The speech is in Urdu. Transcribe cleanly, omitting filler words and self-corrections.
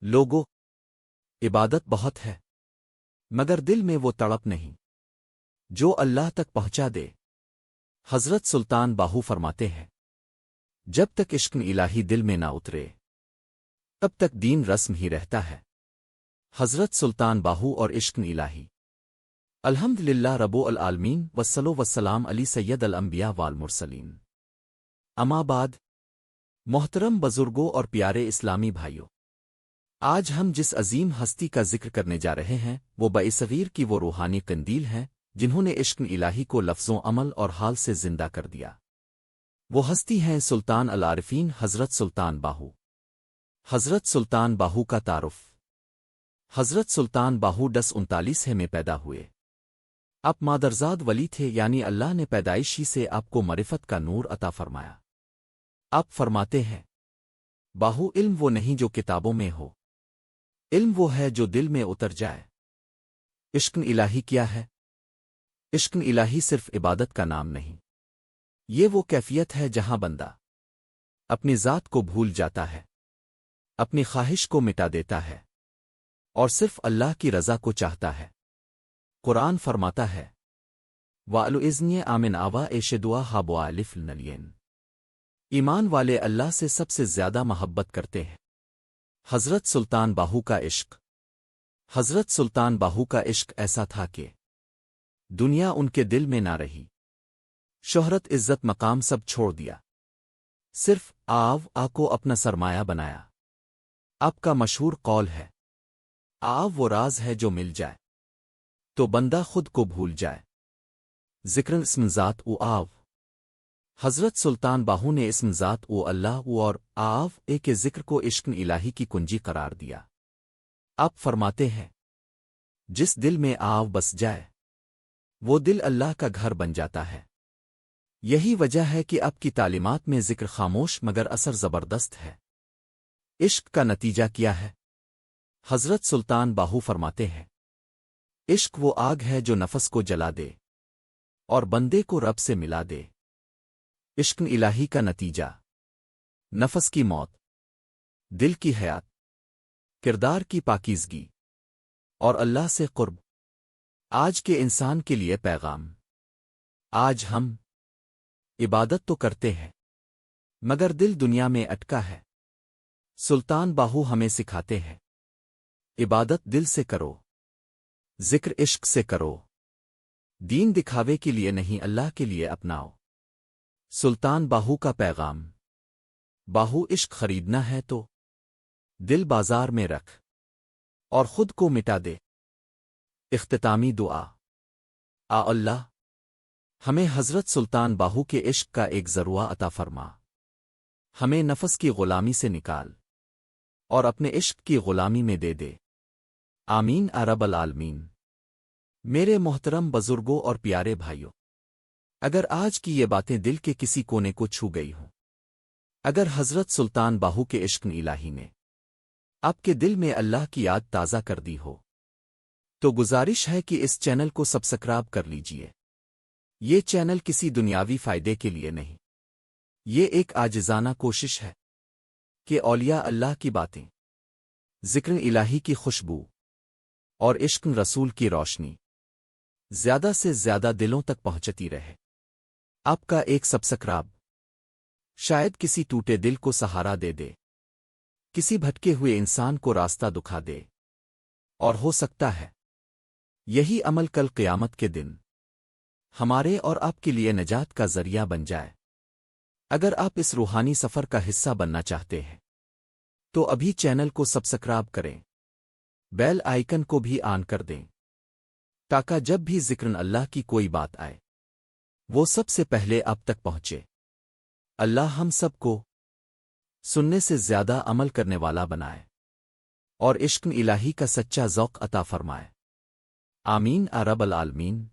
لوگوں، عبادت بہت ہے مگر دل میں وہ تڑپ نہیں جو اللہ تک پہنچا دے۔ حضرت سلطان باہو فرماتے ہیں، جب تک عشق الہی دل میں نہ اترے تب تک دین رسم ہی رہتا ہے۔ حضرت سلطان باہو اور عشق الہی۔ الحمدللہ رب العالمین والصلاۃ والسلام علی سید الانبیاء والمرسلین۔ اما بعد، محترم بزرگوں اور پیارے اسلامی بھائیوں، آج ہم جس عظیم ہستی کا ذکر کرنے جا رہے ہیں وہ بصغیر کی وہ روحانی قندیل ہیں جنہوں نے عشق الہی کو لفظوں، عمل اور حال سے زندہ کر دیا۔ وہ ہستی ہیں سلطان العارفین حضرت سلطان باہو۔ حضرت سلطان باہو کا تعارف۔ حضرت سلطان باہو 1039 میں پیدا ہوئے۔ آپ مادرزاد ولی تھے، یعنی اللہ نے پیدائشی سے آپ کو معرفت کا نور عطا فرمایا۔ آپ فرماتے ہیں، باہو علم وہ نہیں جو کتابوں میں ہو، علم وہ ہے جو دل میں اتر جائے۔ عشق الہی کیا ہے؟ عشق الہی صرف عبادت کا نام نہیں، یہ وہ کیفیت ہے جہاں بندہ اپنی ذات کو بھول جاتا ہے، اپنی خواہش کو مٹا دیتا ہے اور صرف اللہ کی رضا کو چاہتا ہے۔ قرآن فرماتا ہے، وَأَلُوِزْنِيَ آمِنْ آوا ایشدوا ہابوا الف نلین۔ ایمان والے اللہ سے سب سے زیادہ محبت کرتے ہیں۔ حضرت سلطان باہو کا عشق۔ حضرت سلطان باہو کا عشق ایسا تھا کہ دنیا ان کے دل میں نہ رہی، شہرت، عزت، مقام سب چھوڑ دیا، صرف آ کو اپنا سرمایہ بنایا۔ آپ کا مشہور قول ہے، وہ راز ہے جو مل جائے تو بندہ خود کو بھول جائے۔ ذکرن اسم ذات آو۔ حضرت سلطان باہو نے اسم ذات اللہ اور اے کے ذکر کو عشق الہی کی کنجی قرار دیا۔ آپ فرماتے ہیں، جس دل میں بس جائے وہ دل اللہ کا گھر بن جاتا ہے۔ یہی وجہ ہے کہ آپ کی تعلیمات میں ذکر خاموش مگر اثر زبردست ہے۔ عشق کا نتیجہ کیا ہے؟ حضرت سلطان باہو فرماتے ہیں، عشق وہ آگ ہے جو نفس کو جلا دے اور بندے کو رب سے ملا دے۔ عشق الہی کا نتیجہ، نفس کی موت، دل کی حیات، کردار کی پاکیزگی اور اللہ سے قرب۔ آج کے انسان کے لیے پیغام۔ آج ہم عبادت تو کرتے ہیں مگر دل دنیا میں اٹکا ہے۔ سلطان باہو ہمیں سکھاتے ہیں، عبادت دل سے کرو، ذکر عشق سے کرو، دین دکھاوے کے لیے نہیں اللہ کے لیے اپناؤ۔ سلطان باہو کا پیغام۔ باہو عشق خریدنا ہے تو دل بازار میں رکھ اور خود کو مٹا دے۔ اختتامی دعا۔ اللہ ہمیں حضرت سلطان باہو کے عشق کا ایک ذروہ عطا فرما، ہمیں نفس کی غلامی سے نکال اور اپنے عشق کی غلامی میں دے دے۔ آمین رب العالمین۔ میرے محترم بزرگوں اور پیارے بھائیوں، اگر آج کی یہ باتیں دل کے کسی کونے کو چھو گئی ہوں، اگر حضرت سلطان باہو کے عشق الہی نے آپ کے دل میں اللہ کی یاد تازہ کر دی ہو، تو گزارش ہے کہ اس چینل کو سبسکرائب کر لیجئے۔ یہ چینل کسی دنیاوی فائدے کے لیے نہیں، یہ ایک عاجزانہ کوشش ہے کہ اولیاء اللہ کی باتیں، ذکر الہی کی خوشبو اور عشق رسول کی روشنی زیادہ سے زیادہ دلوں تک پہنچتی رہے۔ آپ کا ایک سبسکرائب شاید کسی ٹوٹے دل کو سہارا دے دے، کسی بھٹکے ہوئے انسان کو راستہ دکھا دے، اور ہو سکتا ہے یہی عمل کل قیامت کے دن ہمارے اور آپ کے لیے نجات کا ذریعہ بن جائے۔ اگر آپ اس روحانی سفر کا حصہ بننا چاہتے ہیں تو ابھی چینل کو سبسکرائب کریں، بیل آئیکن کو بھی آن کر دیں تاکہ جب بھی ذکر اللہ کی کوئی بات آئے وہ سب سے پہلے آپ تک پہنچے۔ اللہ ہم سب کو سننے سے زیادہ عمل کرنے والا بنائے اور عشق الہی کا سچا ذوق عطا فرمائے۔ آمین رب العالمین۔